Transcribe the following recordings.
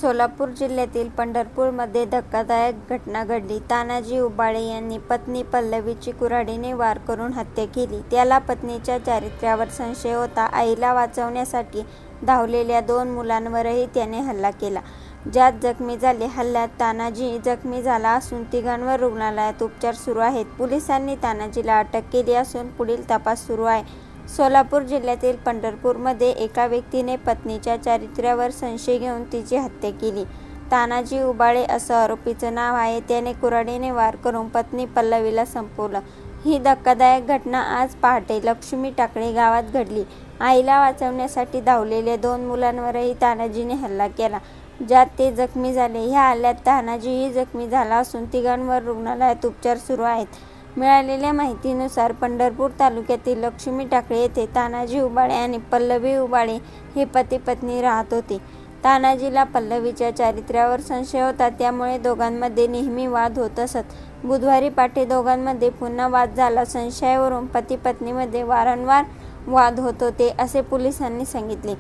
सोलापूर जिल्ह्यातील पंढरपूरमध्ये धक्कादायक घटना घडली. तानाजी उबाळे यांनी पत्नी पल्लवीची कुऱ्हाडीने वार करून हत्या केली. त्याला पत्नीच्या चारित्र्यावर संशय होता. आईला वाचवण्यासाठी धावलेल्या 2 मुलांवरही त्याने हल्ला केला, ज्यात जखमी झाले. हल्ल्यात तानाजी जखमी झाला असून तिघांवर रुग्णालयात उपचार सुरू आहेत. पोलिसांनी तानाजीला अटक केली असून पुढील तपास सुरू आहे. सोलापूर जिल्ह्यातील पंढरपूरमध्ये एका व्यक्तीने पत्नीच्या चारित्र्यावर संशय घेऊन तिची हत्या केली. तानाजी उबाळे असं आरोपीचं नाव आहे. त्याने कुऱ्हाडीने वार करून पत्नी पल्लवीला संपवलं. ही धक्कादायक घटना आज पहाटे लक्ष्मी टाकळी गावात घडली. आईला वाचवण्यासाठी धावलेल्या 2 मुलांवरही तानाजीने हल्ला केला, ज्यात ते जखमी झाले. ह्या हल्ल्यात तानाजीही जखमी झाला असून तिघांवर रुग्णालयात उपचार सुरू आहेत. मिळालेल्या माहितीनुसार पंढरपूर तालुक्यातील लक्ष्मी टाकळी येथे तानाजी उबाळे आणि पल्लवी उबाळे हे पती-पत्नी राहत होते. तानाजीला पल्लवीच्या चारित्र्यावर संशय होता, त्यामुळे दोघांमध्ये नेहमी वाद होत असत. बुधवारी पहाटे दोघांमध्ये पुन्हा वाद झाला. संशयावरून पती-पत्नीमध्ये वारंवार वाद होत होते, असे पोलिसांनी सांगितले.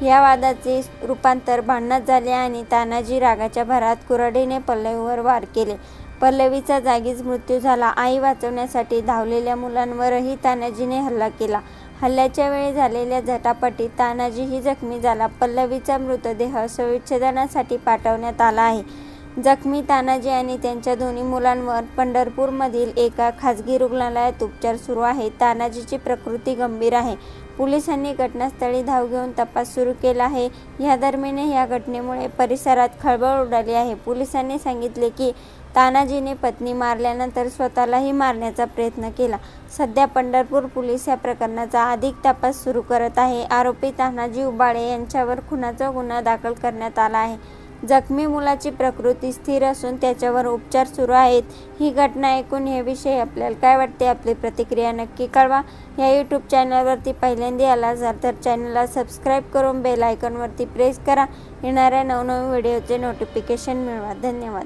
या वादाचे रूपांतर भांडणात झाले आणि तानाजी रागाच्या भरात कुऱ्हाडीने पल्लवीवर वार केले. पल्लवीचा जागीच मृत्यू झाला. आई वाचवण्यासाठी धावलेल्या मुलांवरही तानाजीने हल्ला केला. हल्ल्याच्या वेळी झालेल्या झटापटीत तानाजीही जखमी झाला. पल्लवीचा मृतदेह शवविच्छेदनासाठी पाठवण्यात आला आहे. जखमी तानाजी आणि त्यांच्या 2 मुलांवर पंढरपूरमधील एका खासगी रुग्णालयात उपचार सुरू आहेत. तानाजीची प्रकृती गंभीर आहे. पोलिसांनी घटनास्थळी धाव घेऊन तपास सुरू केला आहे. या दरम्यान या घटनेमुळे परिसरात खळबळ उडाली आहे. पोलिसांनी सांगितले की तानाजीने पत्नी मारल्यानंतर स्वतःलाही मारण्याचा प्रयत्न केला. सध्या पंढरपूर पोलीस या प्रकरणाचा अधिक तपास सुरू करत आहे. आरोपी तानाजी उबाळे यांच्यावर खुनाचा गुन्हा दाखल करण्यात आला आहे. जखमी मुलाची प्रकृती स्थिर असून त्याच्यावर उपचार सुरू आहेत. ही घटना ऐकून याविषयी आपल्याला काय वाटते? आपली प्रतिक्रिया नक्की कळवा. या यूट्यूब चॅनलवरती पहिल्यांदा आला असाल तर चॅनलला सबस्क्राईब करून बेल आयकॉनवरती प्रेस करा. येणाऱ्या नवनवीन व्हिडिओचे नोटिफिकेशन मिळवा. धन्यवाद.